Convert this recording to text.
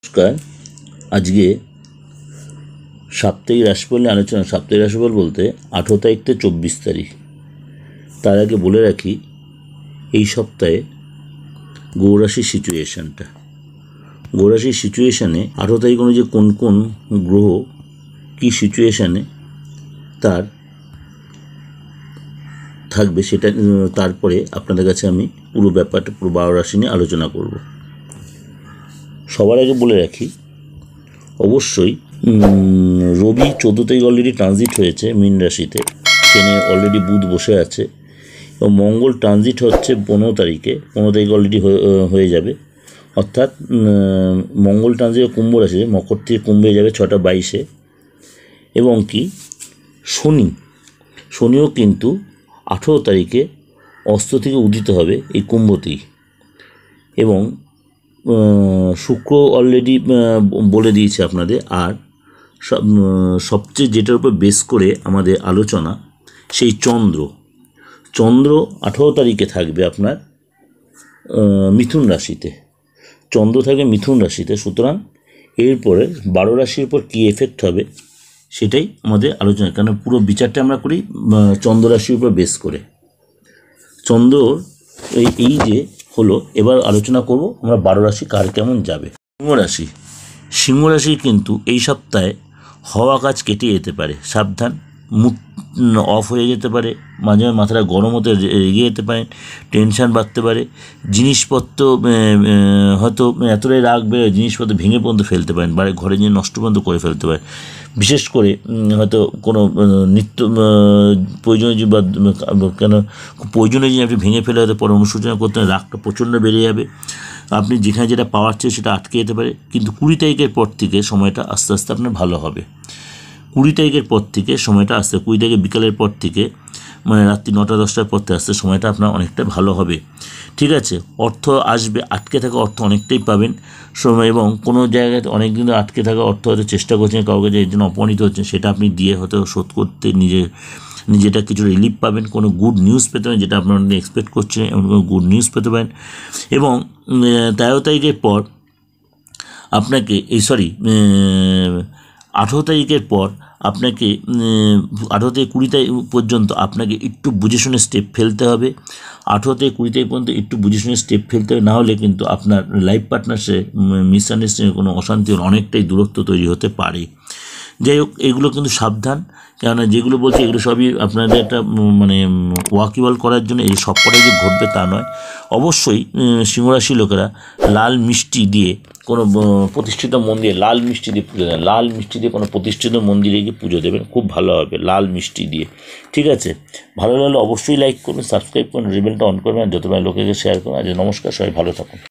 নমস্কার। আজকে সাপ্তাহিক রাশিফল নিয়ে আলোচনা। সাপ্তাহিক রাশিফল বলতে 18 তারিখ থেকে 24 তারিখ। তার আগে বলে রাখি এই সপ্তাহে গৌরাশির সিচুয়েশানটা। গৌরাশির সিচুয়েশানে 18 তারিখ অনুযায়ী কোন কোন গ্রহ কী সিচুয়েশানে তার থাকবে সেটা তারপরে আপনাদের কাছে আমি পুরো ব্যাপারটা পুরো 12 রাশি নিয়ে আলোচনা করব। সবার আগে বলে রাখি অবশ্যই রবি 14 তারিখ অলরেডি ট্রানজিট হয়েছে মীন রাশিতে, সেখানে অলরেডি বুধ বসে আছে এবং মঙ্গল ট্রানজিট হচ্ছে 15 তারিখে। 15 তারিখ অলরেডি হয়ে যাবে, অর্থাৎ মঙ্গল ট্রানজিট কুম্ভ রাশিতে, মকর থেকে কুম্ভে যাবে 6টা 22-এ। এবং কি শনিও কিন্তু 18 তারিখে অস্ত থেকে উদিত হবে এই কুম্ভতেই। এবং শুক্র অলরেডি বলে দিয়েছে আপনাদের। আর সবচেয়ে যেটার উপর বেস করে আমাদের আলোচনা সেই চন্দ্র 18 তারিখে থাকবে আপনার মিথুন রাশিতে। চন্দ্র থাকবে মিথুন রাশিতে, সুতরাং এরপরে 12 রাশির উপর কী এফেক্ট হবে সেটাই আমাদের আলোচনা, কারণ পুরো বিচারটা আমরা করি চন্দ্র রাশির উপর বেস করে। চন্দ্রর এই যে হলো, এবার আলোচনা করব আমরা 12 রাশি কার কেমন যাবে। সিংহ রাশি কিন্তু এই সপ্তাহে হওয়া কাজ কেটে যেতে পারে, সাবধান। মুড অফ হয়ে যেতে পারে, মাঝে মাঝে মাথাটা গরম হতে রেগে যেতে পারেন, টেনশান বাড়তে পারে, জিনিসপত্র হয়তো এতটাই রাগ বেড়ে জিনিসপত্র ভেঙে পর্যন্ত ফেলতে পারেন, বাড়ি ঘরে নিয়ে নষ্ট পর্যন্ত করে ফেলতে পারেন। বিশেষ করে হয়তো কোনো নিত্য প্রয়োজনীয় বা কেন প্রয়োজনীয় জিনিস আপনি ভেঙে ফেলে হয়তো পরে অনুশোচনা করতে রাগটা প্রচণ্ড বেড়ে যাবে। আপনি যেখানে যেটা পাওয়ার চেয়ে সেটা আটকে যেতে পারে। কিন্তু 20 তারিখের পর থেকে সময়টা আস্তে আস্তে আপনার ভালো হবে। 20 তারিখের পর থেকে সময়টা 20 তারিখের বিকালের পর থেকে, মানে রাত্রি 9টা-10টার পর থেকে আসতে সময়টা আপনার অনেকটা ভালো হবে। ঠিক আছে, অর্থ আসবে, আটকে থাকা অর্থ অনেকটাই পাবেন সময়। এবং কোনো জায়গায় অনেক দিন আটকে থাকা অর্থ হয়তো চেষ্টা করছেন কাউকে, যে এর জন্য অপমানিত হচ্ছেন, সেটা আপনি দিয়ে হয়তো শোধ করতে নিজেটা কিছু রিলিফ পাবেন। কোনো গুড নিউজ পেতে পারেন, যেটা আপনারা এক্সপেক্ট করছেন, এমন কোনো গুড নিউজ পেতে পারেন। এবং 13 তারিখের পর আপনাকে 18 তারিখের পর আপনাকে 18 থেকে 20 তারিখ পর্যন্ত আপনাকে একটু বুঝে শুনে স্টেপ ফেলতে হবে। 18 থেকে 20 তারিখ পর্যন্ত একটু বুঝে শুনে স্টেপ ফেলতে হবে, নাহলে কিন্তু আপনার লাইফ পার্টনারসে মিসআন্ডারস্ট্যান্ডিং কোনো অশান্তি অনেকটাই দূরত্ব তৈরি হতে পারে। যাই হোক, এগুলো কিন্তু সাবধান, কেননা যেগুলো বলছি এগুলো সবই আপনাদের একটা মানে ওয়াকিবল করার জন্য। এই সব কটাই যে ঘটবে তা নয়। অবশ্যই সিংহরাশি লোকেরা লাল মিষ্টি দিয়ে কোনো প্রতিষ্ঠিত মন্দিরে লাল মিষ্টি দিয়ে পুজো দেন, লাল মিষ্টি দিয়ে কোনো প্রতিষ্ঠিত মন্দিরে গিয়ে পুজো দেবেন, খুব ভালো হবে লাল মিষ্টি দিয়ে। ঠিক আছে, ভালো লাগলে অবশ্যই লাইক করুন, সাবস্ক্রাইব করুন, রিবেলটা অন করবেন, আর যতবার লোকেকে শেয়ার করুন। আজ নমস্কার, সবাই ভালো থাকুন।